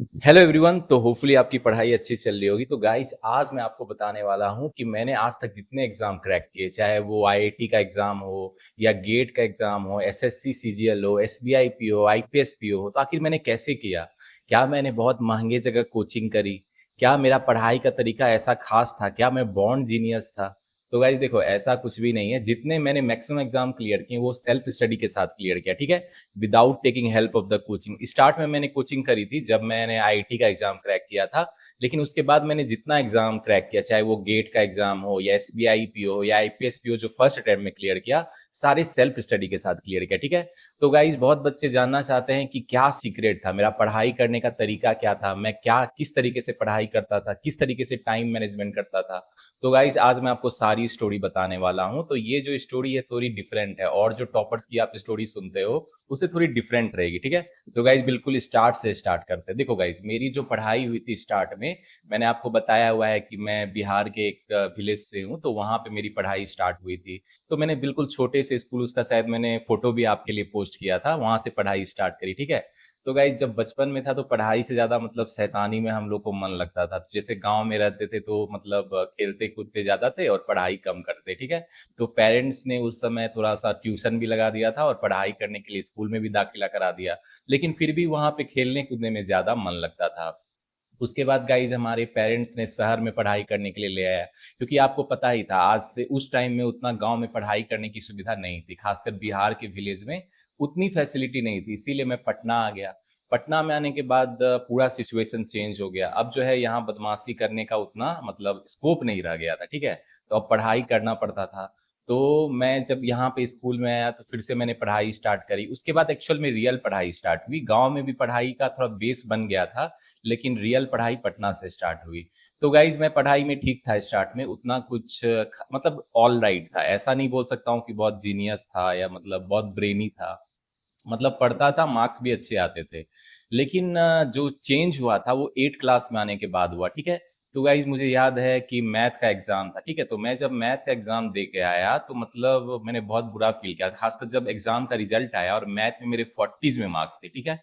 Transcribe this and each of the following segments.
Hello everyone. तो hopefully आपकी पढ़ाई अच्छी चल रही होगी। तो गाइस आज मैं आपको बताने वाला हूं कि मैंने आज तक जितने एग्जाम क्रैक किए, चाहे वो आईआईटी का एग्जाम हो या गेट का एग्जाम हो, एसएससी सीजीएल हो, एसबीआई पीओ, आईपीएस पीओ हो, तो आखिर मैंने कैसे किया। क्या मैंने बहुत महंगे जगह कोचिंग करी? क्या मेरा पढ़ाई का तरीका ऐसा खास था? क्या मैं बॉर्न जीनियस था? तो गाइस देखो, ऐसा कुछ भी नहीं है। जितने मैंने मैक्सिमम एग्जाम क्लियर किए वो सेल्फ स्टडी के साथ क्लियर किया, ठीक है, without taking help of the coaching. Start में मैंने कोचिंग करी थी जब मैंने आईआईटी का एग्जाम क्रैक किया था, लेकिन उसके बाद मैंने जितना एग्जाम क्रैक किया, चाहे वो गेट का एग्जाम हो या एसबीआई पीओ हो या आईपीएस पीओ, जो फर्स्ट अटेम्प्ट में क्लियर किया, सारे सेल्फ स्टडी के साथ क्लियर किया, ठीक है। तो गाइज बहुत बच्चे जानना चाहते हैं कि क्या सीक्रेट था, मेरा पढ़ाई करने का तरीका क्या था, मैं क्या किस तरीके से पढ़ाई करता था, किस तरीके से टाइम मैनेजमेंट करता था। तो गाइज आज मैं आपको सारी स्टोरी बताने वाला हूं। तो ये जो स्टोरी है थोड़ी डिफरेंट है, और जो टॉपर्स की आप स्टोरी सुनते हो उससे थोड़ी डिफरेंट रहेगी, ठीक है। तो गाइज बिल्कुल स्टार्ट से स्टार्ट करते हैं। देखो गाइज, मेरी जो पढ़ाई हुई थी स्टार्ट में, मैंने आपको बताया हुआ है कि मैं बिहार के एक विलेज से हूँ, तो वहां पे मेरी पढ़ाई स्टार्ट हुई थी। तो मैंने बिल्कुल छोटे से स्कूल, उसका शायद मैंने फोटो भी आपके लिए पोस्ट किया था, वहां से पढ़ाई स्टार्ट करी, ठीक है। तो गाइज जब बचपन में था तो पढ़ाई से ज्यादा मतलब शैतानी में हम लोग को मन लगता था। तो जैसे गांव में रहते थे तो मतलब खेलते कूदते ज्यादा थे और पढ़ाई कम करते, ठीक है। तो पेरेंट्स ने उस समय थोड़ा सा ट्यूशन भी लगा दिया था और पढ़ाई करने के लिए स्कूल में भी दाखिला करा दिया, लेकिन फिर भी वहां पे खेलने कूदने में ज्यादा मन लगता था। उसके बाद गाइज हमारे पेरेंट्स ने शहर में पढ़ाई करने के लिए ले आया, क्योंकि आपको पता ही था आज से उस टाइम में उतना गांव में पढ़ाई करने की सुविधा नहीं थी, खासकर बिहार के विलेज में उतनी फैसिलिटी नहीं थी, इसीलिए मैं पटना आ गया। पटना में आने के बाद पूरा सिचुएशन चेंज हो गया। अब जो है यहाँ बदमाशी करने का उतना मतलब स्कोप नहीं रह गया था, ठीक है। तो अब पढ़ाई करना पड़ता था। तो मैं जब यहाँ पे स्कूल में आया तो फिर से मैंने पढ़ाई स्टार्ट करी। उसके बाद एक्चुअल में रियल पढ़ाई स्टार्ट हुई। गांव में भी पढ़ाई का थोड़ा बेस बन गया था, लेकिन रियल पढ़ाई पटना से स्टार्ट हुई। तो गाइज मैं पढ़ाई में ठीक था स्टार्ट में, उतना कुछ मतलब ऑल राइट था। ऐसा नहीं बोल सकता हूँ कि बहुत जीनियस था या मतलब बहुत ब्रेनी था। मतलब पढ़ता था, मार्क्स भी अच्छे आते थे। लेकिन जो चेंज हुआ था वो 8 क्लास में आने के बाद हुआ, ठीक है। तो गाइज मुझे याद है कि मैथ का एग्जाम था, ठीक है। तो मैं जब मैथ का एग्जाम दे के आया तो मतलब मैंने बहुत बुरा फील किया, खासकर जब एग्जाम का रिजल्ट आया और मैथ में मेरे 40s में मार्क्स थे, ठीक है।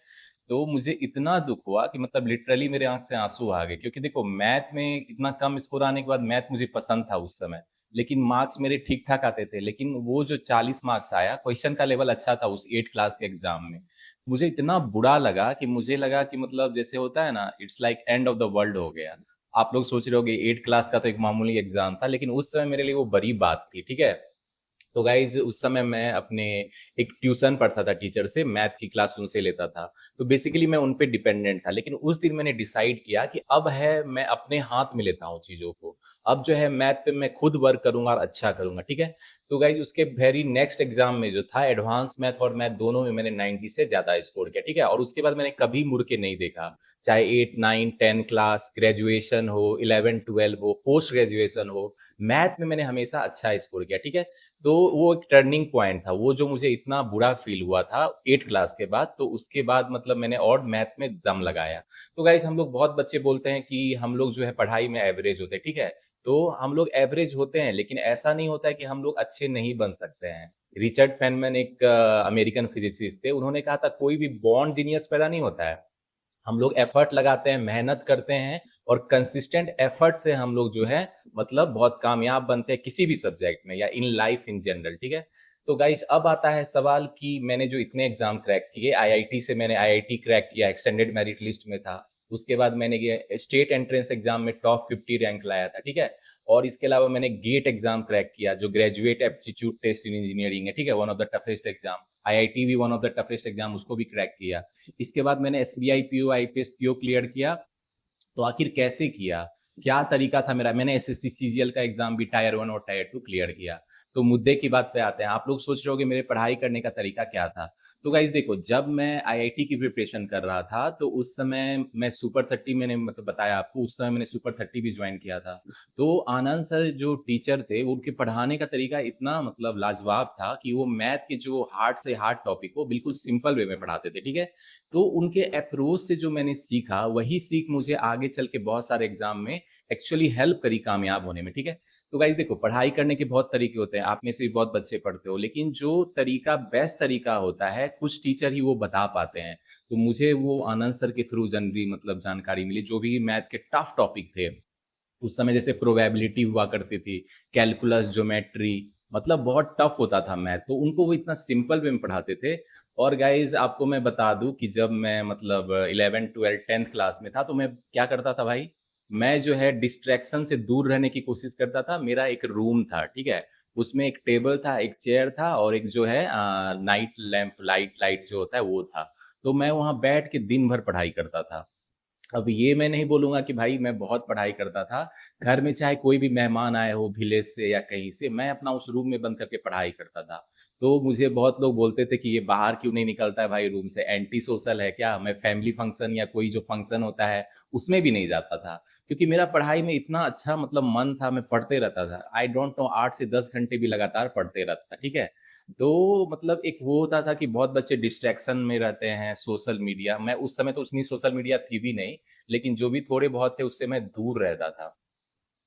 तो मुझे इतना दुख हुआ कि मतलब लिटरली मेरे आंख से आंसू आ गए, क्योंकि देखो मैथ में इतना कम स्कोर आने के बाद मैथ मुझे पसंद था उस समय, लेकिन मार्क्स मेरे ठीक ठाक आते थे। लेकिन वो जो 40 मार्क्स आया, क्वेश्चन का लेवल अच्छा था उस 8 क्लास के एग्जाम में, मुझे इतना बुरा लगा कि मुझे लगा कि मतलब जैसे होता है ना, it's like end of the world हो गया। आप लोग सोच रहे होगे 8 क्लास का तो एक मामूली एग्जाम था, लेकिन उस समय मेरे लिए वो बड़ी बात थी, ठीक है। तो गाइज उस समय मैं अपने एक ट्यूशन पढ़ता था टीचर से, मैथ की क्लास उनसे लेता था। तो बेसिकली मैं उन पे डिपेंडेंट था, लेकिन उस दिन मैंने डिसाइड किया कि अब है मैं अपने हाथ में लेता हूँ चीजों को। अब जो है मैथ पे मैं खुद वर्क करूंगा और अच्छा करूंगा, ठीक है। तो गाइज उसके वेरी नेक्स्ट एग्जाम में जो था एडवांस मैथ और मैथ दोनों में मैंने 90 से ज्यादा स्कोर किया, ठीक है। और उसके बाद मैंने कभी मुड़ के नहीं देखा, चाहे 8 9 10 क्लास, ग्रेजुएशन हो, 11 12 हो, पोस्ट ग्रेजुएशन हो, मैथ में मैंने हमेशा अच्छा स्कोर किया, ठीक है। तो वो एक टर्निंग पॉइंट था, वो जो मुझे इतना बुरा फील हुआ था 8 क्लास के बाद, तो उसके बाद मतलब मैंने और मैथ में दम लगाया। तो गाइज हम लोग बहुत बच्चे बोलते हैं कि हम लोग जो है पढ़ाई में एवरेज होते हैं, ठीक है। तो हम लोग एवरेज होते हैं, लेकिन ऐसा नहीं होता है कि हम लोग अच्छे नहीं बन सकते हैं। रिचर्ड फेनमैन एक अमेरिकन फिजिसिस्ट थे, उन्होंने कहा था कोई भी बॉर्न जीनियस पैदा नहीं होता है। हम लोग एफर्ट लगाते हैं, मेहनत करते हैं, और कंसिस्टेंट एफर्ट से हम लोग जो है मतलब बहुत कामयाब बनते हैं किसी भी सब्जेक्ट में या इन लाइफ इन जनरल, ठीक है। तो गाइज अब आता है सवाल कि मैंने जो इतने एग्जाम क्रैक किए, आईआईटी से मैंने आईआईटी क्रैक किया, एक्सटेंडेड मेरिट लिस्ट में था। उसके बाद मैंने ये स्टेट एंट्रेंस एग्जाम में टॉप 50 रैंक लाया था, ठीक है। और इसके अलावा मैंने गेट एग्जाम क्रैक किया, जो graduate aptitude test in engineering है, ठीक है, one of the toughest exam. IIT भी one of the toughest exam, उसको भी क्रैक किया। इसके बाद मैंने SBI PO, IPS PO clear किया। तो आखिर कैसे किया, क्या तरीका था मेरा? मैंने एसएससी सीजीएल का एग्जाम भी टायर 1 और टायर 2 क्लियर किया। तो मुद्दे की बात पे आते हैं। आप लोग सोच रहे होगे मेरे पढ़ाई करने का तरीका क्या था। तो गाइज देखो, जब मैं आईआईटी की प्रिपरेशन कर रहा था तो उस समय मैं सुपर 30, मैंने मतलब बताया आपको, उस समय मैंने सुपर 30 भी ज्वाइन किया था। तो आनंद सर जो टीचर थे, उनके पढ़ाने का तरीका इतना मतलब लाजवाब था कि वो मैथ के जो हार्ड से हार्ड टॉपिक को बिल्कुल सिंपल वे में पढ़ाते थे, ठीक है। तो उनके अप्रोच से जो मैंने सीखा, वही सीख मुझे आगे चल के बहुत सारे एग्जाम में एक्चुअली हेल्प करी कामयाब होने में, ठीक है। तो गाइज देखो, पढ़ाई करने के बहुत तरीके होते हैं। आप में से भी बहुत बच्चे पढ़ते हो, लेकिन जो तरीका बेस्ट तरीका होता है, कुछ टीचर ही वो बता पाते हैं। तो मुझे वो आनंद सर के थ्रू जनरली मतलब जानकारी मिली, जो भी मैथ के टफ टॉपिक थे। उस समय जैसे प्रोबेबिलिटी हुआ करती थी, कैलकुलस, ज्योमेट्री, मतलब बहुत टफ होता था मैथ, तो उनको वो इतना सिंपल वे में पढ़ाते थे। और गाइस आपको मैं बता दूं कि जब मैं मतलब 11 12 10th क्लास में था, तो मैं क्या करता था भाई, मैं जो है डिस्ट्रैक्शन से दूर रहने की कोशिश करता था। मेरा एक रूम था, ठीक है, उसमें एक टेबल था, एक चेयर था, और एक जो है नाइट लैंप, लाइट लाइट जो होता है वो था। तो मैं वहां बैठ के दिन भर पढ़ाई करता था। अब ये मैं नहीं बोलूँगा कि भाई मैं बहुत पढ़ाई करता था। घर में चाहे कोई भी मेहमान आए हो विलेज से या कहीं से, मैं अपना उस रूम में बंद करके पढ़ाई करता था। तो मुझे बहुत लोग बोलते थे कि ये बाहर क्यों नहीं निकलता है भाई रूम से, एंटी सोशल है क्या? मैं फैमिली फंक्शन या कोई जो फंक्शन होता है, उसमें भी नहीं जाता था। क्योंकि मेरा पढ़ाई में इतना अच्छा मतलब मन था, मैं पढ़ते रहता था। आई डोंट नो 8 से 10 घंटे भी लगातार पढ़ते रहता था, ठीक है? तो मतलब एक वो होता था कि बहुत बच्चे डिस्ट्रैक्शन में रहते हैं, सोशल मीडिया, मैं उस समय तो उतनी सोशल मीडिया थी भी नहीं, लेकिन जो भी थोड़े बहुत थे उससे मैं दूर रहता था।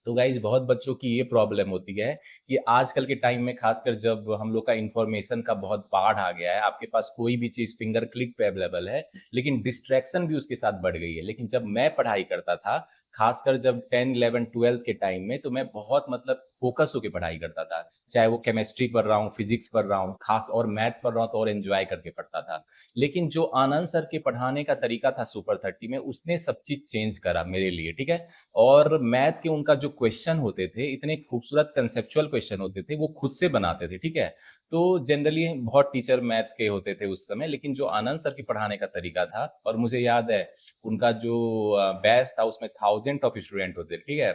तो गाइज बहुत बच्चों की ये प्रॉब्लम होती है कि आजकल के टाइम में खासकर जब हम लोग का इंफॉर्मेशन का बहुत बाढ़ आ गया है, आपके पास कोई भी चीज फिंगर क्लिक पे अवेलेबल है, लेकिन डिस्ट्रैक्शन भी उसके साथ बढ़ गई है। लेकिन जब मैं पढ़ाई करता था, खासकर जब 10 11 12 के टाइम में, तो मैं बहुत मतलब फोकस होकर पढ़ाई करता था। चाहे वो केमिस्ट्री पढ़ रहा हूँ, फिजिक्स पढ़ रहा हूँ, खास और मैथ पढ़ रहा हूँ, तो और एंजॉय करके पढ़ता था। लेकिन जो आनंद सर के पढ़ाने का तरीका था सुपर 30 में, उसने सब चीज चेंज करा मेरे लिए, ठीक है। और मैथ के उनका जो क्वेश्चन होते थे, इतने खूबसूरत कंसेप्चुअल क्वेश्चन होते थे, वो खुद से बनाते थे, ठीक है। तो जनरली बहुत टीचर मैथ के होते थे उस समय, लेकिन जो आनंद सर की पढ़ाने का तरीका था, और मुझे याद है उनका जो बैच था उसमें 1000 ऑफ स्टूडेंट होते थे, ठीक है।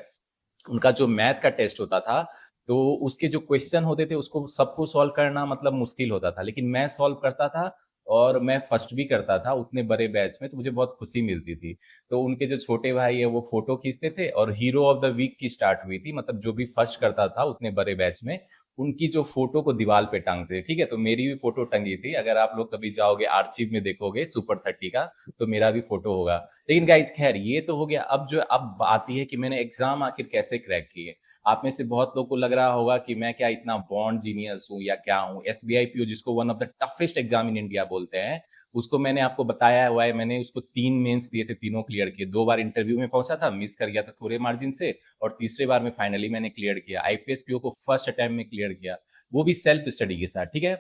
उनका जो मैथ का टेस्ट होता था, तो उसके जो क्वेश्चन होते थे उसको सबको सॉल्व करना मतलब मुश्किल होता था, लेकिन मैं सॉल्व करता था, और मैं फर्स्ट भी करता था उतने बड़े बैच में, तो मुझे बहुत खुशी मिलती थी। तो उनके जो छोटे भाई है वो फोटो खींचते थे, और हीरो ऑफ द वीक की स्टार्ट हुई थी, मतलब जो भी फर्स्ट करता था उतने बड़े बैच में, उनकी जो फोटो को दीवार पे टांगते थे, ठीक है। तो मेरी भी फोटो टंगी थी, अगर आप लोग कभी जाओगे आर्चिव में देखोगे सुपर 30 का, तो मेरा भी फोटो होगा। लेकिन गाइज खैर ये तो हो गया। अब जो अब आती है कि मैंने एग्जाम आखिर कैसे क्रैक किए। आप में से बहुत लोग को लग रहा होगा कि मैं क्या इतना बॉन्ड जीनियस हूँ या क्या हूँ। एसबीआई पीओ, जिसको one of the toughest exam in India बोलते हैं, उसको मैंने आपको बताया हुआ है। मैंने उसको 3 मेंस दिए थे, तीनों क्लियर किए। 2 बार इंटरव्यू में पहुंचा था, मिस कर गया था थोड़े मार्जिन से, और तीसरे बार में फाइनली मैंने क्लियर किया। आईपीएस पीओ को फर्स्ट अटेम्प्ट में क्लियर किया, वो भी सेल्फ स्टडी के साथ, ठीक है।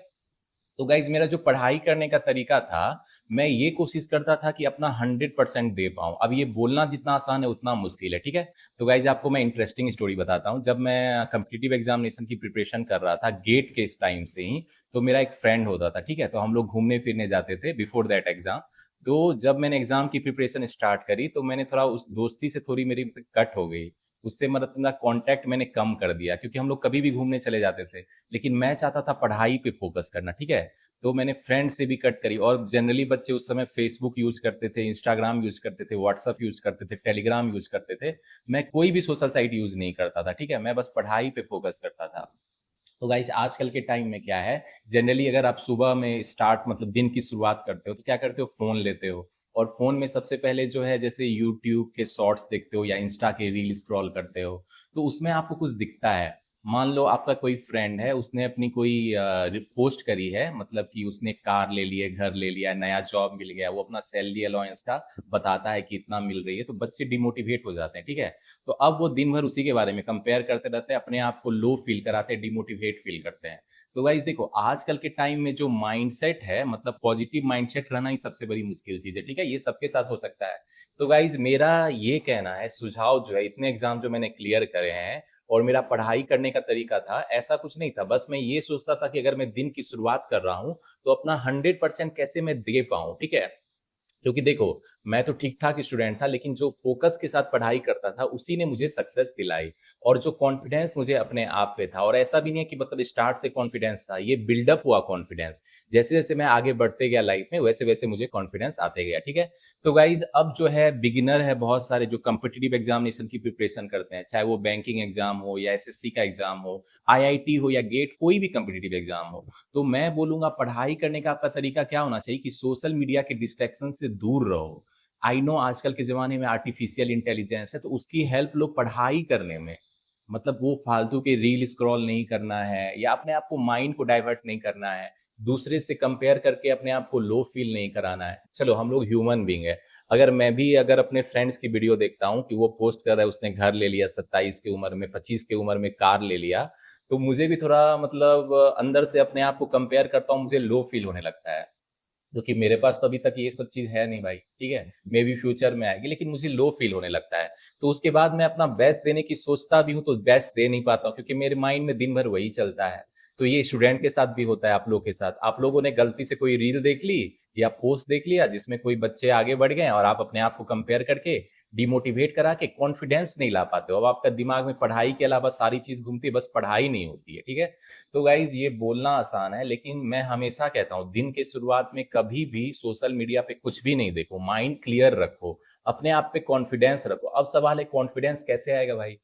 तो गाइज मेरा जो पढ़ाई करने का तरीका था, मैं ये कोशिश करता था कि अपना 100% दे पाऊं। अब ये बोलना जितना आसान है उतना मुश्किल है, ठीक है। तो गाइज आपको मैं इंटरेस्टिंग स्टोरी बताता हूं। जब मैं कम्पिटिटिव एग्जामिनेशन की प्रिपरेशन कर रहा था गेट के इस टाइम से ही, तो मेरा एक फ्रेंड होता था, ठीक है। तो हम लोग घूमने फिरने जाते थे बिफोर दैट एग्जाम। तो जब मैंने एग्जाम की प्रिपरेशन स्टार्ट करी, तो मैंने थोड़ा उस दोस्ती से थोड़ी मेरी कट हो गई। उससे मतलब अपना कांटेक्ट मैंने कम कर दिया, क्योंकि हम लोग कभी भी घूमने चले जाते थे, लेकिन मैं चाहता था पढ़ाई पे फोकस करना, ठीक है। तो मैंने फ्रेंड से भी कट करी। और जनरली बच्चे उस समय फेसबुक यूज करते थे, इंस्टाग्राम यूज करते थे, व्हाट्सअप यूज करते थे, टेलीग्राम यूज करते थे। मैं कोई भी सोशल साइट यूज नहीं करता था, ठीक है। मैं बस पढ़ाई पे फोकस करता था। तो गाइस आजकल के टाइम में क्या है, जनरली अगर आप सुबह में स्टार्ट मतलब दिन की शुरुआत करते हो, तो क्या करते हो, फोन लेते हो। और फोन में सबसे पहले जो है, जैसे यूट्यूब के शॉर्ट्स देखते हो या इंस्टा के रील स्क्रॉल करते हो, तो उसमें आपको कुछ दिखता है। मान लो आपका कोई फ्रेंड है, उसने अपनी कोई पोस्ट करी है, मतलब कि उसने कार ले ली है, घर ले लिया है, नया जॉब मिल गया, वो अपना सैलरी अलाउंस का बताता है कि इतना मिल रही है, तो बच्चे डिमोटिवेट हो जाते हैं, ठीक है। तो अब वो दिन भर उसी के बारे में कंपेयर करते रहते हैं, अपने आप को लो फील कराते हैं, डिमोटिवेट फील करते हैं। तो गाइज देखो, आजकल के टाइम में जो माइंडसेट है, मतलब पॉजिटिव माइंडसेट रहना ही सबसे बड़ी मुश्किल चीज है, ठीक है। ये सबके साथ हो सकता है। तो गाइज मेरा ये कहना है, सुझाव जो है, इतने एग्जाम जो मैंने क्लियर करे हैं, और मेरा पढ़ाई करने का तरीका था, ऐसा कुछ नहीं था। बस मैं ये सोचता था कि अगर मैं दिन की शुरुआत कर रहा हूं, तो अपना 100% कैसे मैं दे पाऊं, ठीक है। क्योंकि देखो, मैं तो ठीक ठाक स्टूडेंट था, लेकिन जो फोकस के साथ पढ़ाई करता था, उसी ने मुझे सक्सेस दिलाई। और जो कॉन्फिडेंस मुझे अपने आप पे था, और ऐसा भी नहीं है कि मतलब स्टार्ट से कॉन्फिडेंस था, ये बिल्डअप हुआ कॉन्फिडेंस। जैसे जैसे मैं आगे बढ़ते गया लाइफ में, वैसे वैसे मुझे कॉन्फिडेंस आते गया, ठीक है। तो गाइज अब जो है, बिगिनर है बहुत सारे जो कम्पिटिटिव एग्जामिनेशन की प्रिपरेशन करते हैं, चाहे वो बैंकिंग एग्जाम हो या एसएससी का एग्जाम हो, आईआईटी हो या गेट, कोई भी कम्पिटिटिव एग्जाम हो। तो मैं बोलूंगा पढ़ाई करने का आपका तरीका क्या होना चाहिए कि सोशल मीडिया के डिस्ट्रैक्शन से दूर रहो। आई नो आजकल के जमाने में आर्टिफिशियल इंटेलिजेंस है, तो उसकी हेल्प लो पढ़ाई करने में। मतलब वो फालतू के रील स्क्रॉल नहीं करना है, या अपने आप को माइंड को डाइवर्ट नहीं करना है, दूसरे से कंपेयर करके अपने आप को लो फील नहीं कराना है। चलो हम लोग ह्यूमन बीइंग है, अगर मैं भी अगर अपने फ्रेंड्स की वीडियो देखता हूँ कि वो पोस्ट कर रहा है उसने घर ले लिया 27 की उम्र में, 25 की उम्र में कार ले लिया, तो मुझे भी थोड़ा मतलब अंदर से अपने आप को कंपेयर करता हूँ, मुझे लो फील होने लगता है, क्योंकि मेरे पास तो अभी तक ये सब चीज है नहीं भाई, ठीक है, मे भी फ्यूचर में आएगी, लेकिन मुझे लो फील होने लगता है। तो उसके बाद मैं अपना बेस्ट देने की सोचता भी हूँ तो बेस्ट दे नहीं पाता हूँ, क्योंकि मेरे माइंड में दिन भर वही चलता है। तो ये स्टूडेंट के साथ भी होता है, आप लोग के साथ, आप लोगों ने गलती से कोई रील देख ली या पोस्ट देख लिया जिसमें कोई बच्चे आगे बढ़ गए, और आप अपने आप को कंपेयर करके डिमोटिवेट करा के कॉन्फिडेंस नहीं ला पाते हो। अब आपका दिमाग में पढ़ाई के अलावा सारी चीज घूमती है, बस पढ़ाई नहीं होती है, ठीक है। तो गाइज ये बोलना आसान है, लेकिन मैं हमेशा कहता हूँ दिन के शुरुआत में कभी भी सोशल मीडिया पे कुछ भी नहीं देखो, माइंड क्लियर रखो, अपने आप पे कॉन्फिडेंस रखो। अब सवाल है कॉन्फिडेंस कैसे आएगा भाई,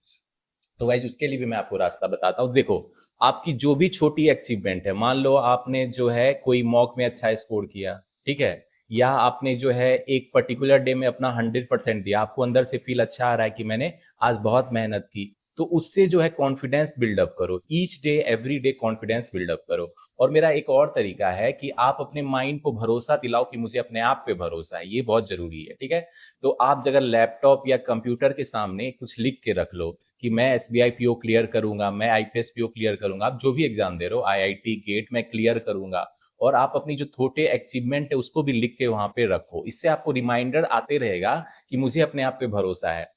तो गाइज उसके लिए भी मैं आपको रास्ता बताता हूँ। देखो, आपकी जो भी छोटी अचीवमेंट है, मान लो आपने जो है कोई मॉक में अच्छा स्कोर किया, ठीक है, या आपने जो है एक पर्टिकुलर डे में अपना 100% दिया, आपको अंदर से फील अच्छा आ रहा है कि मैंने आज बहुत मेहनत की, तो उससे जो है कॉन्फिडेंस बिल्डअप करो, each day every day confidence build up करो। और मेरा एक और तरीका है कि आप अपने माइंड को भरोसा दिलाओ कि मुझे अपने आप पे भरोसा है, ये बहुत जरूरी है, ठीक है। तो आप अगर लैपटॉप या कंप्यूटर के सामने कुछ लिख के रख लो कि मैं एसबीआई पीओ क्लियर करूंगा, मैं आईपीएस पीओ क्लियर करूंगा, आप जो भी एग्जाम दे रहे हो, आईआईटी गेट मैं क्लियर करूंगा, और आप अपनी जो छोटे अचीवमेंट है उसको भी लिख के वहां पे रखो, इससे आपको रिमाइंडर आते रहेगा कि मुझे अपने आप पे भरोसा है।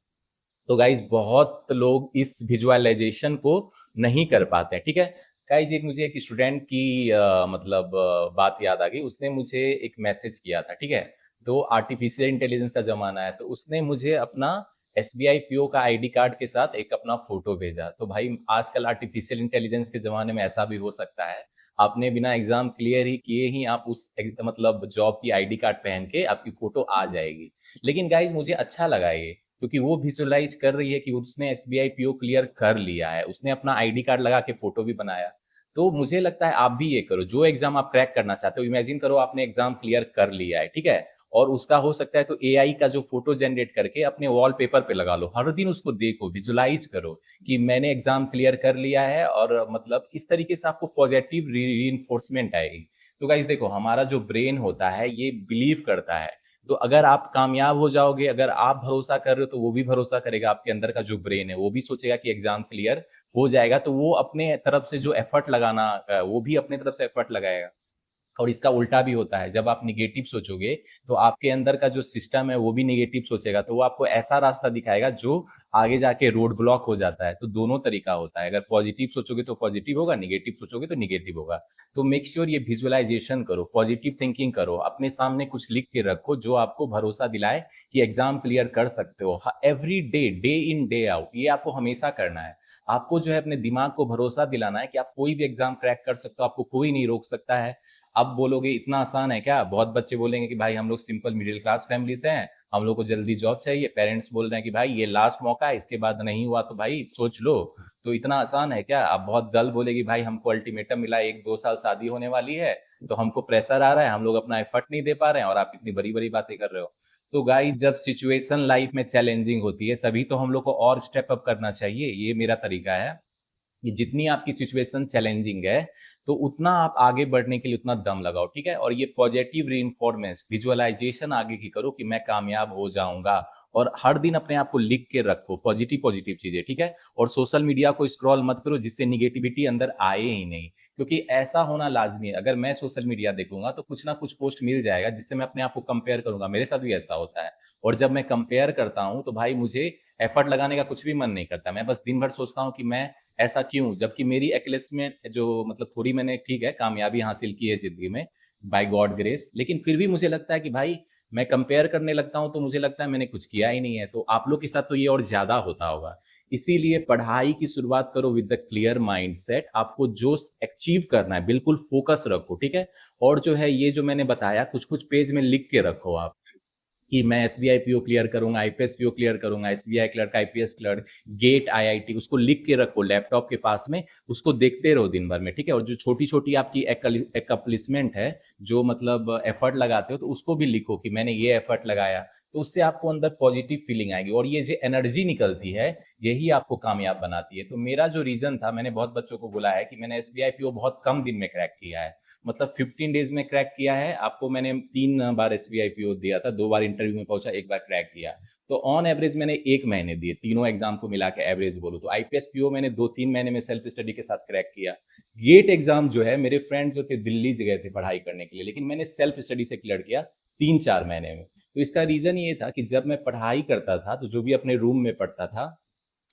तो गाइज बहुत लोग इस विजुअलाइजेशन को नहीं कर पाते हैं, ठीक है। गाइज एक मुझे एक स्टूडेंट की मतलब बात याद आ गई, उसने मुझे एक मैसेज किया था, ठीक है। तो आर्टिफिशियल इंटेलिजेंस का जमाना है, तो उसने मुझे अपना एसबीआई पीओ का आईडी कार्ड के साथ एक अपना फोटो भेजा। तो भाई आजकल आर्टिफिशियल इंटेलिजेंस के जमाने में ऐसा भी हो सकता है, आपने बिना एग्जाम क्लियर ही किए ही आप उस मतलब जॉब की आईडी कार्ड पहन के आपकी फोटो आ जाएगी। लेकिन गाइज मुझे अच्छा लगा ये, क्योंकि वो विजुअलाइज कर रही है कि उसने एसबीआई पीओ क्लियर कर लिया है, उसने अपना आईडी कार्ड लगा के फोटो भी बनाया। तो मुझे लगता है आप भी ये करो, जो एग्जाम आप क्रैक करना चाहते हो, इमेजिन करो आपने एग्जाम क्लियर कर लिया है, ठीक है, और उसका हो सकता है तो एआई का जो फोटो जनरेट करके अपने वॉलपेपर पे लगा लो, हर दिन उसको देखो, विजुअलाइज करो कि मैंने एग्जाम क्लियर कर लिया है, और मतलब इस तरीके से आपको पॉजिटिव रीइंफोर्समेंट आएगी। तो गाइस देखो, हमारा जो ब्रेन होता है ये बिलीव करता है, तो अगर आप कामयाब हो जाओगे, अगर आप भरोसा कर रहे हो तो वो भी भरोसा करेगा, आपके अंदर का जो ब्रेन है वो भी सोचेगा कि एग्जाम क्लियर हो जाएगा, तो वो अपने तरफ से जो एफर्ट लगाना वो भी अपने तरफ से एफर्ट लगाएगा। और इसका उल्टा भी होता है, जब आप निगेटिव सोचोगे तो आपके अंदर का जो सिस्टम है वो भी निगेटिव सोचेगा, तो वो आपको ऐसा रास्ता दिखाएगा जो आगे जाके रोड ब्लॉक हो जाता है। तो दोनों तरीका होता है, अगर पॉजिटिव सोचोगे तो पॉजिटिव होगा, निगेटिव सोचोगे तो निगेटिव होगा। तो मेक श्योर ये विजुअलाइजेशन करो, पॉजिटिव थिंकिंग करो, अपने सामने कुछ लिख के रखो जो आपको भरोसा दिलाए कि एग्जाम क्लियर कर सकते हो। Every day, day in day out, ये आपको हमेशा करना है। आपको जो है अपने दिमाग को भरोसा दिलाना है कि आप कोई भी एग्जाम क्रैक कर सकते हो, आपको कोई नहीं रोक सकता है। अब बोलोगे इतना आसान है क्या, बहुत बच्चे बोलेंगे कि भाई हम लोग सिंपल मिडिल क्लास फैमिली से हैं, हम लोग को जल्दी जॉब चाहिए, पेरेंट्स बोल रहे हैं कि भाई ये लास्ट मौका है, इसके बाद नहीं हुआ तो भाई सोच लो, तो इतना आसान है क्या। अब बहुत गर्ल बोलेगी भाई हमको अल्टीमेटम मिला, 1-2 साल शादी होने वाली है, तो हमको प्रेशर आ रहा है, हम लोग अपना एफर्ट नहीं दे पा रहे हैं, और आप इतनी बड़ी बड़ी बातें कर रहे हो। तो गाइस जब सिचुएशन लाइफ में चैलेंजिंग होती है तभी तो हम लोग को और स्टेप अप करना चाहिए, ये मेरा तरीका है कि जितनी आपकी सिचुएशन चैलेंजिंग है तो उतना आप आगे बढ़ने के लिए उतना दम लगाओ, ठीक है। और ये पॉजिटिव रीइंफोर्समेंट विजुअलाइजेशन आगे की करो कि मैं कामयाब हो जाऊंगा, और हर दिन अपने आप को लिख के रखो पॉजिटिव पॉजिटिव चीजें, ठीक है। और सोशल मीडिया को स्क्रॉल मत करो जिससे निगेटिविटी अंदर आए ही नहीं, क्योंकि ऐसा होना लाजमी है। अगर मैं सोशल मीडिया देखूंगा तो कुछ ना कुछ पोस्ट मिल जाएगा जिससे मैं अपने आप को कंपेयर करूंगा, मेरे साथ भी ऐसा होता है। और जब मैं कंपेयर करता हूं तो भाई मुझे एफर्ट लगाने का कुछ भी मन नहीं करता, मैं बस दिन भर सोचता हूँ कि मैं ऐसा क्यों, जबकि मेरी एक्लेस में जो मतलब थोड़ी मैंने ठीक है कामयाबी हासिल की है जिंदगी में बाय गॉड ग्रेस, लेकिन फिर भी मुझे लगता है कि भाई मैं कंपेयर करने लगता हूं तो मुझे लगता है मैंने कुछ किया ही नहीं है। तो आप लोग के साथ तो ये और ज्यादा होता होगा। इसीलिए पढ़ाई की शुरुआत करो विद द क्लियर माइंडसेट, आपको जो अचीव करना है बिल्कुल फोकस रखो, ठीक है। और जो है ये जो मैंने बताया कुछ कुछ पेज में लिख के रखो आप कि मैं एसबीआई पीओ क्लियर करूंगा, आईपीएस पीओ क्लियर करूंगा, SBI clerk, IPS clerk, GATE, IIT, उसको लिख के रखो लैपटॉप के पास में, उसको देखते रहो दिन भर में, ठीक है। और जो छोटी छोटी आपकी एकम्प्लिशमेंट है, जो मतलब एफर्ट लगाते हो, तो उसको भी लिखो कि मैंने ये एफर्ट लगाया। तो उससे आपको अंदर पॉजिटिव फीलिंग आएगी और ये जो एनर्जी निकलती है यही आपको कामयाब बनाती है। तो मेरा जो रीजन था, मैंने बहुत बच्चों को बोला है कि मैंने एसबीआई पीओ बहुत कम दिन में क्रैक किया है, मतलब 15 डेज में क्रैक किया है। आपको मैंने 3 बार एसबीआई पीओ दिया था, 2 बार इंटरव्यू में पहुंचा, 1 बार क्रैक किया। तो ऑन एवरेज मैंने 1 महीने दिए, तीनों एग्जाम को मिला के एवरेज बोलूं तो। आईपीएस पीओ मैंने 2-3 महीने में सेल्फ स्टडी के साथ क्रैक किया। गेट एग्जाम जो है, मेरे फ्रेंड जो थे दिल्ली गए थे पढ़ाई करने के लिए, लेकिन मैंने सेल्फ स्टडी से क्लियर किया 3-4 महीने में। तो इसका रीजन ये था कि जब मैं पढ़ाई करता था तो जो भी अपने रूम में पढ़ता था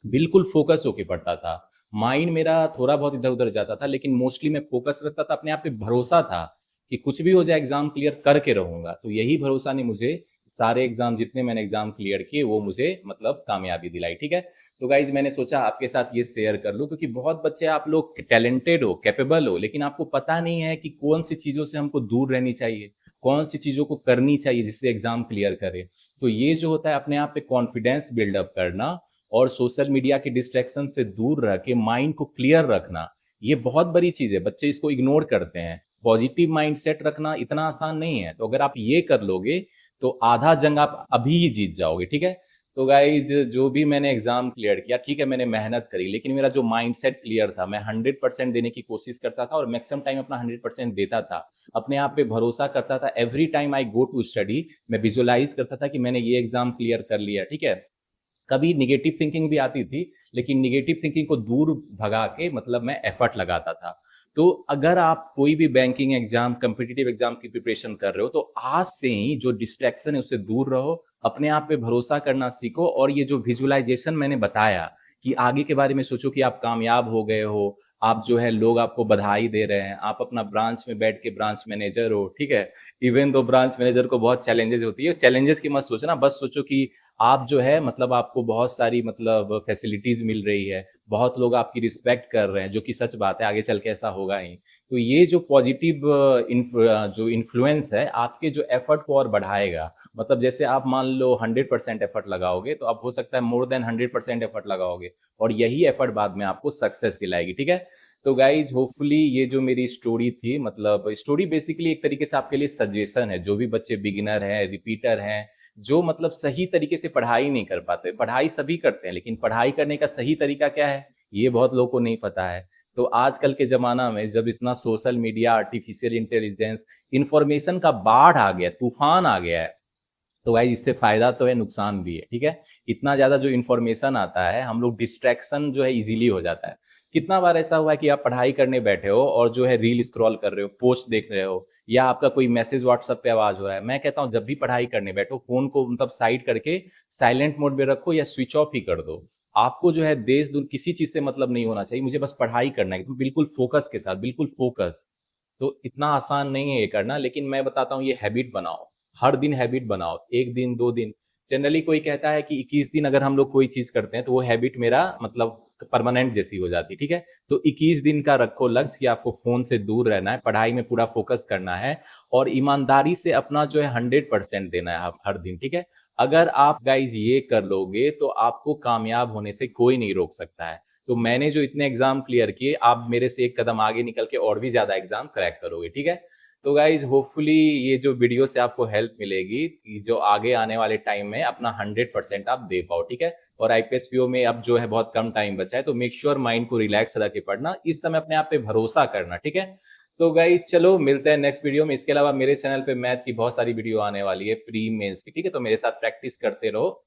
बिल्कुल फोकस होके पढ़ता था। माइंड मेरा थोड़ा बहुत इधर उधर जाता था, लेकिन मोस्टली मैं फोकस रखता था, अपने आप पे भरोसा था कि कुछ भी हो जाए एग्जाम क्लियर करके रहूंगा। तो यही भरोसा ने मुझे सारे एग्जाम, जितने मैंने एग्जाम क्लियर किए, वो मुझे मतलब कामयाबी दिलाई। ठीक है, तो गाइज मैंने सोचा आपके साथ ये शेयर कर लूं, क्योंकि बहुत बच्चे, आप लोग टैलेंटेड हो, कैपेबल हो, लेकिन आपको पता नहीं है कि कौन सी चीजों से हमको दूर रहनी चाहिए, कौन सी चीजों को करनी चाहिए जिससे एग्जाम क्लियर करे। तो ये जो होता है अपने आप पे कॉन्फिडेंस बिल्डअप करना और सोशल मीडिया के डिस्ट्रैक्शन से दूर रह के माइंड को क्लियर रखना, ये बहुत बड़ी चीज है। बच्चे इसको इग्नोर करते हैं। पॉजिटिव माइंडसेट रखना इतना आसान नहीं है। तो अगर आप ये कर लोगे तो आधा जंग आप अभी ही जीत जाओगे। ठीक है, तो गाइज जो भी मैंने एग्जाम क्लियर किया, ठीक है मैंने मेहनत करी, लेकिन मेरा जो माइंडसेट क्लियर था, मैं 100% देने की कोशिश करता था और मैक्सिमम टाइम अपना 100% देता था। अपने आप पे भरोसा करता था। Every time I go to study, मैं विजुअलाइज करता था कि मैंने ये एग्जाम क्लियर कर लिया। ठीक है, कभी निगेटिव थिंकिंग भी आती थी, लेकिन निगेटिव थिंकिंग को दूर भगा के मतलब मैं एफर्ट लगाता था। तो अगर आप कोई भी बैंकिंग एग्जाम, कम्पिटिटिव एग्जाम की प्रिपरेशन कर रहे हो, तो आज से ही जो डिस्ट्रैक्शन है उससे दूर रहो, अपने आप पे भरोसा करना सीखो। और ये जो विजुअलाइजेशन मैंने बताया कि आगे के बारे में सोचो कि आप कामयाब हो गए हो, आप जो है लोग आपको बधाई दे रहे हैं, आप अपना ब्रांच में बैठ के ब्रांच मैनेजर हो। ठीक है, इवन दो ब्रांच मैनेजर को बहुत चैलेंजेस होती है, चैलेंजेस की मत सोचना, बस सोचो कि आप जो है मतलब आपको बहुत सारी मतलब फैसिलिटीज मिल रही है, बहुत लोग आपकी रिस्पेक्ट कर रहे हैं, जो कि सच बात है, आगे चल के ऐसा होगा ही। तो ये जो पॉजिटिव जो इन्फ्लुएंस है आपके जो एफर्ट को और बढ़ाएगा। मतलब जैसे आप मान लो 100% एफर्ट लगाओगे, तो आप हो सकता है मोर देन 100% एफर्ट लगाओगे, और यही एफर्ट बाद में आपको सक्सेस दिलाएगी। ठीक है, तो गाइज होपफुली ये जो मेरी स्टोरी थी, मतलब स्टोरी बेसिकली एक तरीके से आपके लिए सजेशन है। जो भी बच्चे बिगिनर हैं, रिपीटर हैं, जो मतलब सही तरीके से पढ़ाई नहीं कर पाते, पढ़ाई सभी करते हैं, लेकिन पढ़ाई करने का सही तरीका क्या है ये बहुत लोगों को नहीं पता है। तो आजकल के जमाना में जब इतना social media, artificial intelligence, information का बाढ़ आ गया, तूफान आ गया है, तो भाई इससे फायदा तो है, नुकसान भी है। ठीक है, इतना ज्यादा जो इन्फॉर्मेशन आता है, हम लोग डिस्ट्रैक्शन जो है इजीली हो जाता है। कितना बार ऐसा हुआ है कि आप पढ़ाई करने बैठे हो और जो है रील स्क्रॉल कर रहे हो, पोस्ट देख रहे हो, या आपका कोई मैसेज व्हाट्सएप पे आवाज हो रहा है। मैं कहता हूं जब भी पढ़ाई करने बैठो, फोन को मतलब साइड करके साइलेंट मोड में रखो या स्विच ऑफ ही कर दो। आपको जो है देश दूर किसी चीज से मतलब नहीं होना चाहिए, मुझे बस पढ़ाई करना है, तो बिल्कुल फोकस के साथ, बिल्कुल फोकस। तो इतना आसान नहीं है ये करना, लेकिन मैं बताता हूँ ये हैबिट बनाओ। हर दिन हैबिट बनाओ, 1 दिन 2 दिन। जनरली कोई कहता है कि 21 दिन अगर हम लोग कोई चीज करते हैं तो वो हैबिट मेरा मतलब परमानेंट जैसी हो जाती है। ठीक है, तो 21 दिन का रखो लक्ष्य कि आपको फोन से दूर रहना है, पढ़ाई में पूरा फोकस करना है, और ईमानदारी से अपना जो है 100% देना है हर दिन। ठीक है, अगर आप गाइज ये कर लोगे तो आपको कामयाब होने से कोई नहीं रोक सकता है। तो मैंने जो इतने एग्जाम क्लियर किए, आप मेरे से एक कदम आगे निकल के और भी ज्यादा एग्जाम क्रैक करोगे। ठीक है, तो गाइज होपफुली ये जो वीडियो से आपको हेल्प मिलेगी कि जो आगे आने वाले टाइम में अपना 100% आप दे पाओ। ठीक है, और आईपीएस पीओ में अब जो है बहुत कम टाइम बचा है, तो मेक श्योर माइंड को रिलैक्स रख के पढ़ना, इस समय अपने आप पे भरोसा करना। ठीक है, तो गाइज चलो मिलते हैं नेक्स्ट वीडियो में। इसके अलावा मेरे चैनल पे मैथ की बहुत सारी वीडियो आने वाली है, प्री मेंस की। ठीक है, तो मेरे साथ प्रैक्टिस करते रहो।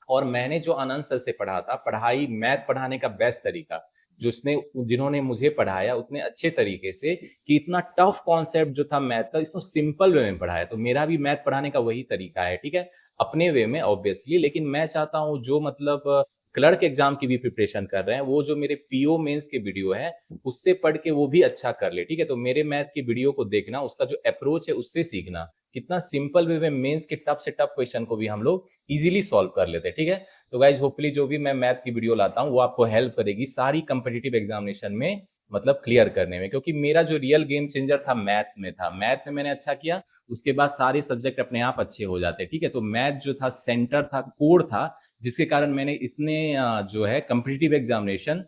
और मैंने जो आनंद सर से पढ़ा था, पढ़ाई मैथ पढ़ाने का बेस्ट तरीका, जिन्होंने मुझे पढ़ाया उतने अच्छे तरीके से कि इतना टफ कॉन्सेप्ट जो था मैथ का, इसको सिंपल वे में पढ़ाया। तो मेरा भी मैथ पढ़ाने का वही तरीका है। ठीक है, अपने वे में ऑब्वियसली, लेकिन मैं चाहता हूं जो मतलब क्लर्क एग्जाम की भी प्रिपरेशन कर रहे हैं, वो जो मेरे पीओ मेंस के वीडियो है उससे पढ़ के वो भी अच्छा कर ले। ठीक है, तो मेरे मैथ की वीडियो को देखना, उसका जो अप्रोच है उससे सीखना, कितना सिंपल वे में मेंस के टफ से टफ क्वेश्चन को भी हम लोग इजीली सॉल्व कर लेते हैं। ठीक है, तो गाइज होपफुली जो भी मैं मैथ की वीडियो लाता हूँ वो आपको हेल्प करेगी सारी कंपिटिटिव एग्जामिनेशन में मतलब क्लियर करने में, क्योंकि मेरा जो रियल गेम चेंजर था मैथ में था। मैथ में मैंने अच्छा किया, उसके बाद सारे सब्जेक्ट अपने आप अच्छे हो जाते हैं। ठीक है, तो मैथ जो था सेंटर था, कोर था, जिसके कारण मैंने इतने जो है competitive examination,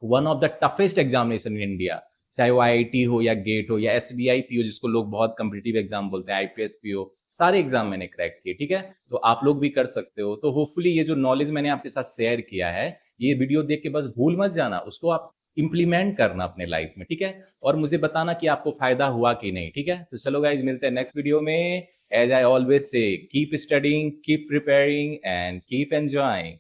one of the toughest examination in India, चाहे वो आईआईटी हो या गेट हो या एसबीआई पीओ, जिसको लोग बहुत कम्पिटिटिव एग्जाम बोलते हैं, आईपीएस पीओ, सारे एग्जाम मैंने क्रैक किए। ठीक है, तो आप लोग भी कर सकते हो। तो होपफुली ये जो नॉलेज मैंने आपके साथ शेयर किया है, ये वीडियो देख के बस भूल मत जाना, उसको आप इंप्लीमेंट करना अपने लाइफ में। ठीक है, और मुझे बताना कि आपको फायदा हुआ कि नहीं। ठीक है, तो चलो गाइज, मिलते हैं नेक्स्ट वीडियो में। As I always say, keep studying, keep preparing and keep enjoying.